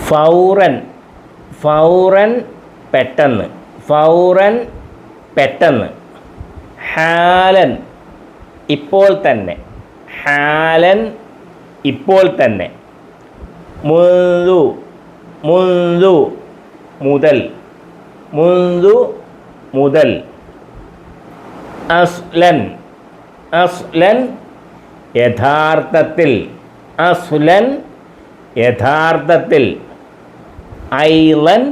ഫൗറൻ ഫൗറൻ പെട്ടെന്ന് ഫൗറൻ പെട്ടെന്ന്. ഹാലൻ ഇപ്പോൾ തന്നെ ഹാലൻ ഇപ്പോൾ തന്നെ. മുൻദു മുൻദു മുതൽ മുൻദു മുതൽ. അസ്ലൻ അസ്ലൻ യഥാർത്ഥത്തിൽ അസ്ലൻ യഥാർത്ഥത്തിൽ. ഐലൻ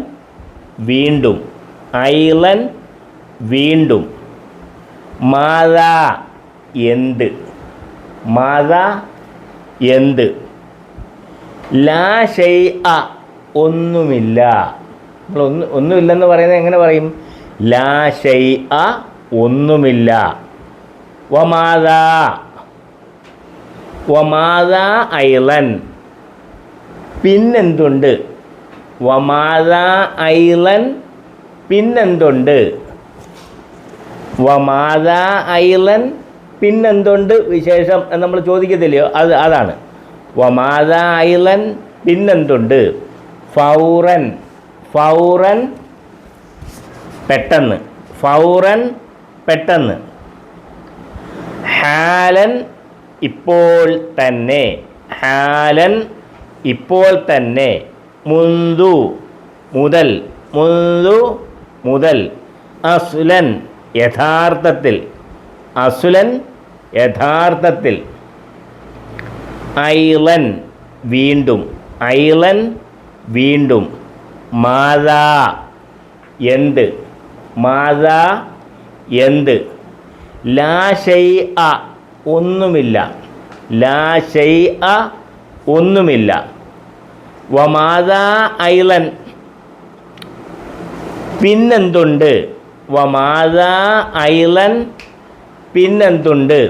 വീണ്ടും ഐലൻ വീണ്ടും. മാതാ എന്ത് മാതാ എന്ത്. ലാ ഷൈഅ ഒന്നുമില്ല. നമ്മൾ ഒന്നുമില്ലെന്ന് പറയുന്നത് എങ്ങനെ പറയും? ലാ ഷൈഅ ഒന്നുമില്ല. വമാതാ വമാതാ ഐലൻ പിന്നെന്തുണ്ട്. വമാതാ ഐലൻ പിന്നെന്തുണ്ട്. വമാതാ ഐലൻ പിന്നെന്തുണ്ട് വിശേഷം എന്ന് നമ്മൾ ചോദിക്കത്തില്ലയോ, അതാണ് വമാതാ ഐലൻ പിന്നെന്തുണ്ട്. ഫൗറൻ ഫൗറൻ പെട്ടെന്ന് ഫൗറൻ പെട്ടെന്ന്. ഹാലൻ ഇപ്പോൾ തന്നെ ഹാലൻ ഇപ്പോൾ തന്നെ. മുൻദു മുതൽ മുൻദു മുതൽ. അസ്ലൻ യഥാർത്ഥത്തിൽ അസ്ലൻ യഥാർത്ഥത്തിൽ. ഐലൻ വീണ്ടും ഐലൻ വീണ്ടും. മാതാ എന്ത് മാതാ എന്ത്. ലാ ഷൈഅ ഒന്നുമില്ല ലാ ഷൈഅ ഒന്നുമില്ല. വമാതാ ഐലൻ പിന്നെന്തുണ്ട്. വമാതാ ഐലൻ പിന്നെന്തുണ്ട്.